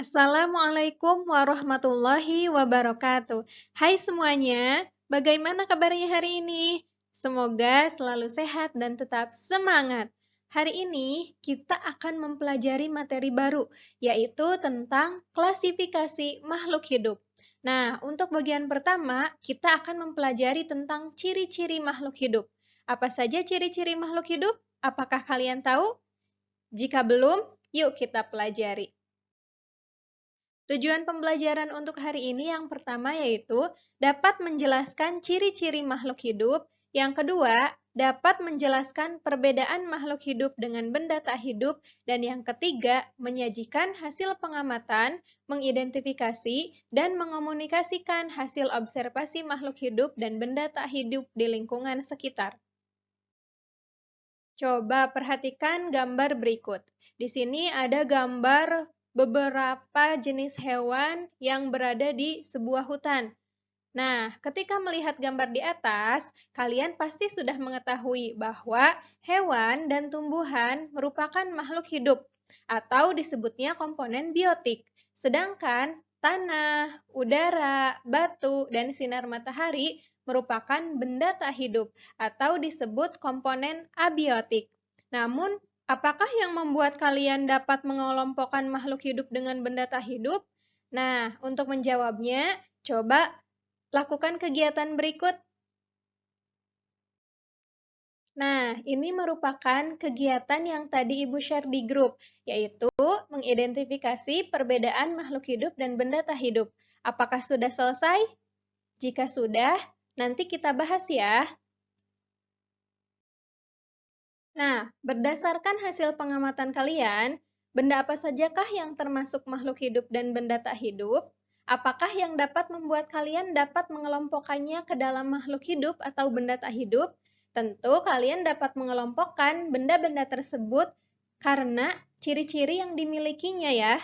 Assalamualaikum warahmatullahi wabarakatuh. Hai semuanya, bagaimana kabarnya hari ini? Semoga selalu sehat dan tetap semangat. Hari ini kita akan mempelajari materi baru, yaitu tentang klasifikasi makhluk hidup. Nah, untuk bagian pertama, kita akan mempelajari tentang ciri-ciri makhluk hidup. Apa saja ciri-ciri makhluk hidup? Apakah kalian tahu? Jika belum, yuk kita pelajari. Tujuan pembelajaran untuk hari ini yang pertama yaitu dapat menjelaskan ciri-ciri makhluk hidup, yang kedua dapat menjelaskan perbedaan makhluk hidup dengan benda tak hidup, dan yang ketiga menyajikan hasil pengamatan, mengidentifikasi, dan mengomunikasikan hasil observasi makhluk hidup dan benda tak hidup di lingkungan sekitar. Coba perhatikan gambar berikut. Di sini ada gambar beberapa jenis hewan yang berada di sebuah hutan. Nah, ketika melihat gambar di atas, kalian pasti sudah mengetahui bahwa hewan dan tumbuhan merupakan makhluk hidup atau disebutnya komponen biotik. Sedangkan tanah, udara, batu, dan sinar matahari merupakan benda tak hidup atau disebut komponen abiotik. Namun, apakah yang membuat kalian dapat mengelompokkan makhluk hidup dengan benda tak hidup? Nah, untuk menjawabnya, coba lakukan kegiatan berikut. Nah, ini merupakan kegiatan yang tadi Ibu share di grup, yaitu mengidentifikasi perbedaan makhluk hidup dan benda tak hidup. Apakah sudah selesai? Jika sudah, nanti kita bahas ya. Nah, berdasarkan hasil pengamatan kalian, benda apa sajakah yang termasuk makhluk hidup dan benda tak hidup? Apakah yang dapat membuat kalian dapat mengelompokkannya ke dalam makhluk hidup atau benda tak hidup? Tentu kalian dapat mengelompokkan benda-benda tersebut karena ciri-ciri yang dimilikinya ya.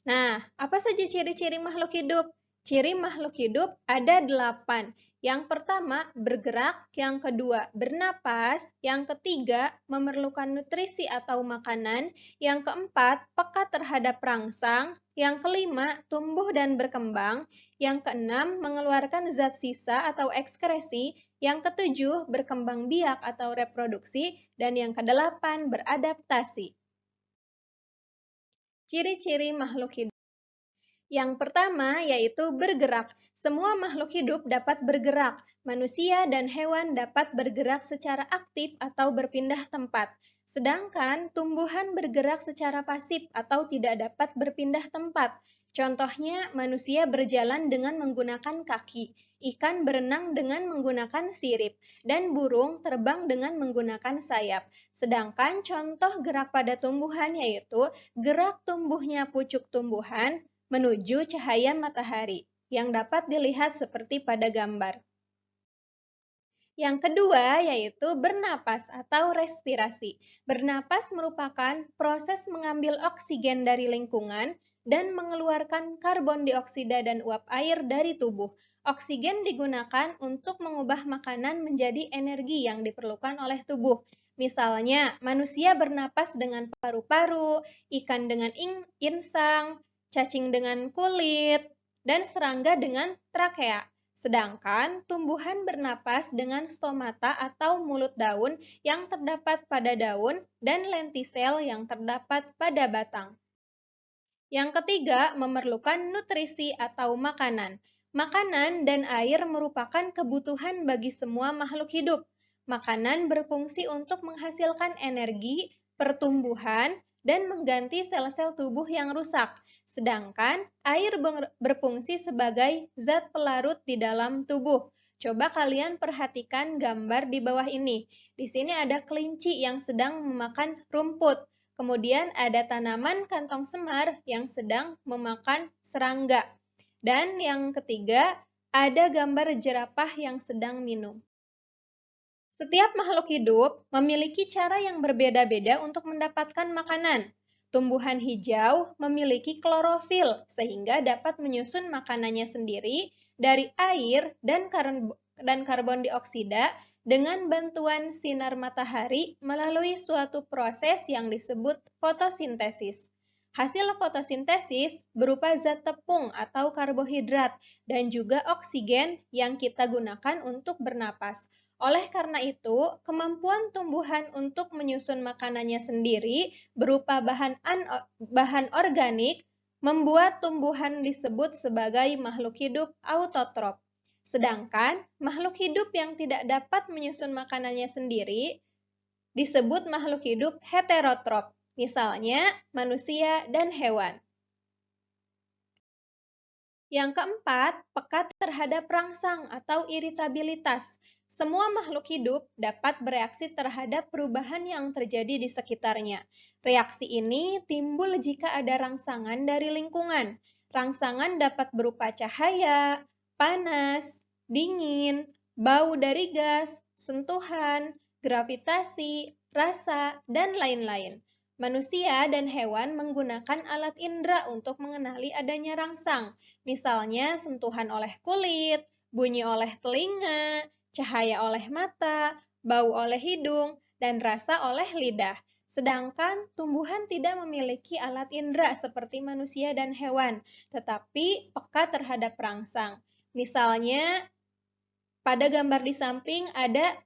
Nah, apa saja ciri-ciri makhluk hidup? Ciri makhluk hidup ada 8. Yang pertama, bergerak. Yang kedua, bernapas. Yang ketiga, memerlukan nutrisi atau makanan. Yang keempat, peka terhadap rangsang. Yang kelima, tumbuh dan berkembang. Yang keenam, mengeluarkan zat sisa atau ekskresi. Yang ketujuh, berkembang biak atau reproduksi. Dan yang kedelapan, beradaptasi. Ciri-ciri makhluk hidup. Yang pertama yaitu bergerak. Semua makhluk hidup dapat bergerak. Manusia dan hewan dapat bergerak secara aktif atau berpindah tempat. Sedangkan tumbuhan bergerak secara pasif atau tidak dapat berpindah tempat. Contohnya, manusia berjalan dengan menggunakan kaki, ikan berenang dengan menggunakan sirip, dan burung terbang dengan menggunakan sayap. Sedangkan contoh gerak pada tumbuhan yaitu gerak tumbuhnya pucuk tumbuhan menuju cahaya matahari, yang dapat dilihat seperti pada gambar. Yang kedua yaitu bernapas atau respirasi. Bernapas merupakan proses mengambil oksigen dari lingkungan dan mengeluarkan karbon dioksida dan uap air dari tubuh. Oksigen digunakan untuk mengubah makanan menjadi energi yang diperlukan oleh tubuh. Misalnya, manusia bernapas dengan paru-paru, ikan dengan insang, cacing dengan kulit, dan serangga dengan trakea. Sedangkan tumbuhan bernapas dengan stomata atau mulut daun yang terdapat pada daun dan lentisel yang terdapat pada batang. Yang ketiga, memerlukan nutrisi atau makanan. Makanan dan air merupakan kebutuhan bagi semua makhluk hidup. Makanan berfungsi untuk menghasilkan energi, pertumbuhan, dan mengganti sel-sel tubuh yang rusak. Sedangkan air berfungsi sebagai zat pelarut di dalam tubuh. Coba kalian perhatikan gambar di bawah ini. Di sini ada kelinci yang sedang memakan rumput. Kemudian ada tanaman kantong semar yang sedang memakan serangga. Dan yang ketiga, ada gambar jerapah yang sedang minum. Setiap makhluk hidup memiliki cara yang berbeda-beda untuk mendapatkan makanan. Tumbuhan hijau memiliki klorofil sehingga dapat menyusun makanannya sendiri dari air dan karbon dioksida dengan bantuan sinar matahari melalui suatu proses yang disebut fotosintesis. Hasil fotosintesis berupa zat tepung atau karbohidrat dan juga oksigen yang kita gunakan untuk bernapas. Oleh karena itu, kemampuan tumbuhan untuk menyusun makanannya sendiri berupa bahan organik membuat tumbuhan disebut sebagai makhluk hidup autotrof. Sedangkan makhluk hidup yang tidak dapat menyusun makanannya sendiri disebut makhluk hidup heterotrof, misalnya manusia dan hewan. Yang keempat, peka terhadap rangsang atau iritabilitas. Semua makhluk hidup dapat bereaksi terhadap perubahan yang terjadi di sekitarnya. Reaksi ini timbul jika ada rangsangan dari lingkungan. Rangsangan dapat berupa cahaya, panas, dingin, bau dari gas, sentuhan, gravitasi, rasa, dan lain-lain. Manusia dan hewan menggunakan alat indera untuk mengenali adanya rangsang. Misalnya sentuhan oleh kulit, bunyi oleh telinga, cahaya oleh mata, bau oleh hidung, dan rasa oleh lidah. Sedangkan tumbuhan tidak memiliki alat indera seperti manusia dan hewan, tetapi peka terhadap rangsang. Misalnya, pada gambar di samping ada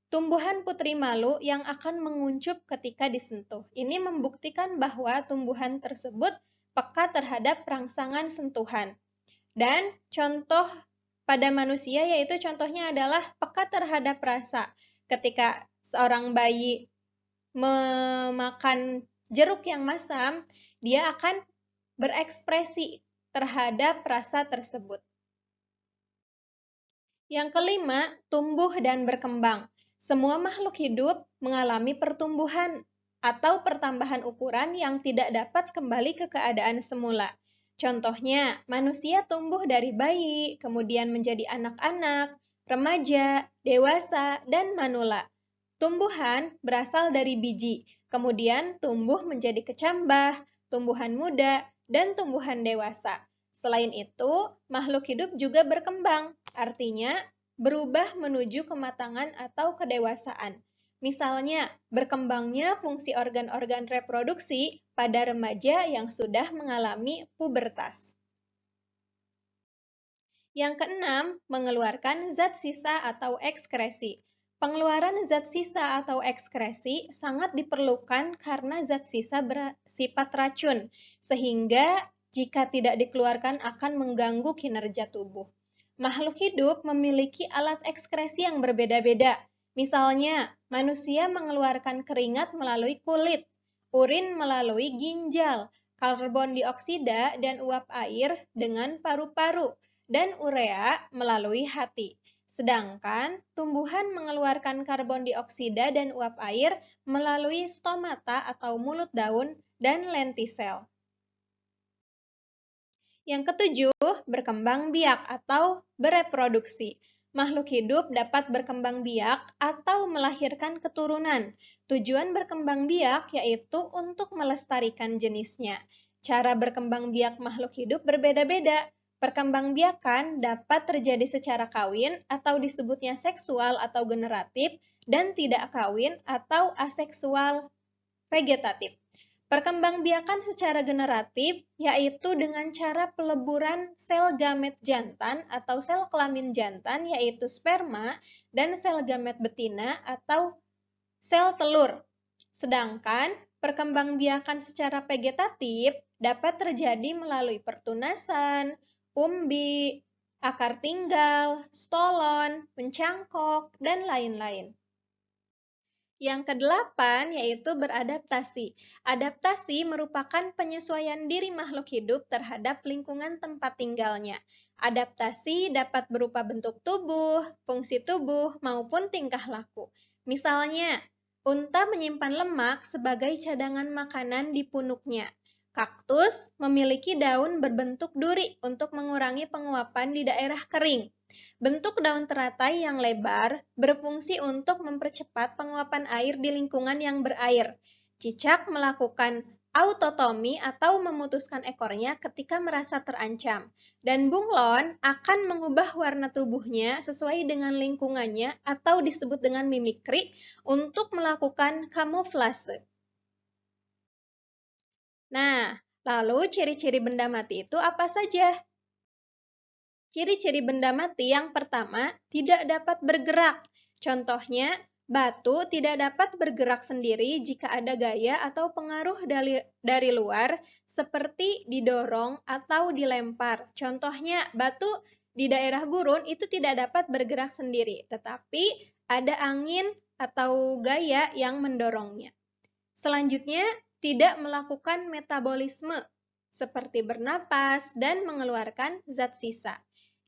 tumbuhan putri malu yang akan menguncup ketika disentuh. Ini membuktikan bahwa tumbuhan tersebut peka terhadap rangsangan sentuhan. Dan contoh pada manusia yaitu contohnya adalah peka terhadap rasa. Ketika seorang bayi memakan jeruk yang masam, dia akan berekspresi terhadap rasa tersebut. Yang kelima, tumbuh dan berkembang. Semua makhluk hidup mengalami pertumbuhan atau pertambahan ukuran yang tidak dapat kembali ke keadaan semula. Contohnya, manusia tumbuh dari bayi, kemudian menjadi anak-anak, remaja, dewasa, dan manula. Tumbuhan berasal dari biji, kemudian tumbuh menjadi kecambah, tumbuhan muda, dan tumbuhan dewasa. Selain itu, makhluk hidup juga berkembang, artinya berubah menuju kematangan atau kedewasaan. Misalnya, berkembangnya fungsi organ-organ reproduksi pada remaja yang sudah mengalami pubertas. Yang keenam, mengeluarkan zat sisa atau ekskresi. Pengeluaran zat sisa atau ekskresi sangat diperlukan karena zat sisa bersifat racun, sehingga jika tidak dikeluarkan akan mengganggu kinerja tubuh. Makhluk hidup memiliki alat ekskresi yang berbeda-beda. Misalnya, manusia mengeluarkan keringat melalui kulit, urin melalui ginjal, karbon dioksida dan uap air dengan paru-paru, dan urea melalui hati. Sedangkan tumbuhan mengeluarkan karbon dioksida dan uap air melalui stomata atau mulut daun dan lentisel. Yang ketujuh, berkembang biak atau bereproduksi. Makhluk hidup dapat berkembang biak atau melahirkan keturunan. Tujuan berkembang biak yaitu untuk melestarikan jenisnya. Cara berkembang biak makhluk hidup berbeda-beda. Perkembangbiakan dapat terjadi secara kawin atau disebutnya seksual atau generatif, dan tidak kawin atau aseksual vegetatif. Perkembangbiakan secara generatif yaitu dengan cara peleburan sel gamet jantan atau sel kelamin jantan yaitu sperma dan sel gamet betina atau sel telur. Sedangkan perkembangbiakan secara vegetatif dapat terjadi melalui pertunasan, umbi, akar tinggal, stolon, pencangkok, dan lain-lain. Yang kedelapan yaitu beradaptasi. Adaptasi merupakan penyesuaian diri makhluk hidup terhadap lingkungan tempat tinggalnya. Adaptasi dapat berupa bentuk tubuh, fungsi tubuh, maupun tingkah laku. Misalnya, unta menyimpan lemak sebagai cadangan makanan di punuknya. Kaktus memiliki daun berbentuk duri untuk mengurangi penguapan di daerah kering. Bentuk daun teratai yang lebar berfungsi untuk mempercepat penguapan air di lingkungan yang berair. Cicak melakukan autotomi atau memutuskan ekornya ketika merasa terancam. Dan bunglon akan mengubah warna tubuhnya sesuai dengan lingkungannya atau disebut dengan mimikri untuk melakukan kamuflase. Nah, lalu ciri-ciri benda mati itu apa saja? Ciri-ciri benda mati yang pertama, tidak dapat bergerak. Contohnya, batu tidak dapat bergerak sendiri jika ada gaya atau pengaruh dari luar, seperti didorong atau dilempar. Contohnya, batu di daerah gurun itu tidak dapat bergerak sendiri, tetapi ada angin atau gaya yang mendorongnya. Selanjutnya, tidak melakukan metabolisme, seperti bernapas dan mengeluarkan zat sisa.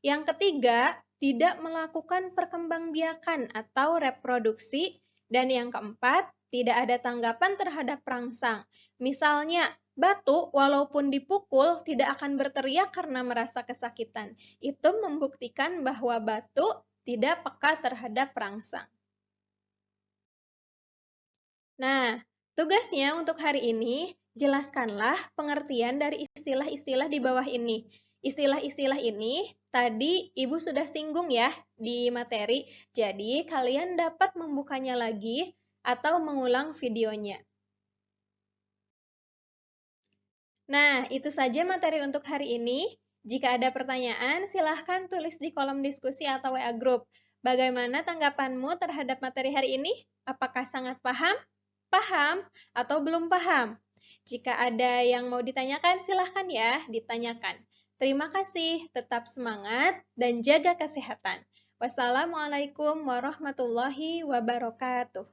Yang ketiga, tidak melakukan perkembangbiakan atau reproduksi. Dan yang keempat, tidak ada tanggapan terhadap perangsang. Misalnya, batu walaupun dipukul tidak akan berteriak karena merasa kesakitan. Itu membuktikan bahwa batu tidak peka terhadap perangsang. Nah, tugasnya untuk hari ini, jelaskanlah pengertian dari istilah-istilah di bawah ini. Istilah-istilah ini tadi Ibu sudah singgung ya di materi, jadi kalian dapat membukanya lagi atau mengulang videonya. Nah, itu saja materi untuk hari ini. Jika ada pertanyaan, silahkan tulis di kolom diskusi atau WA Group. Bagaimana tanggapanmu terhadap materi hari ini? Apakah sangat paham, paham, atau belum paham? Jika ada yang mau ditanyakan, silahkan ya ditanyakan. Terima kasih, tetap semangat, dan jaga kesehatan. Wassalamualaikum warahmatullahi wabarakatuh.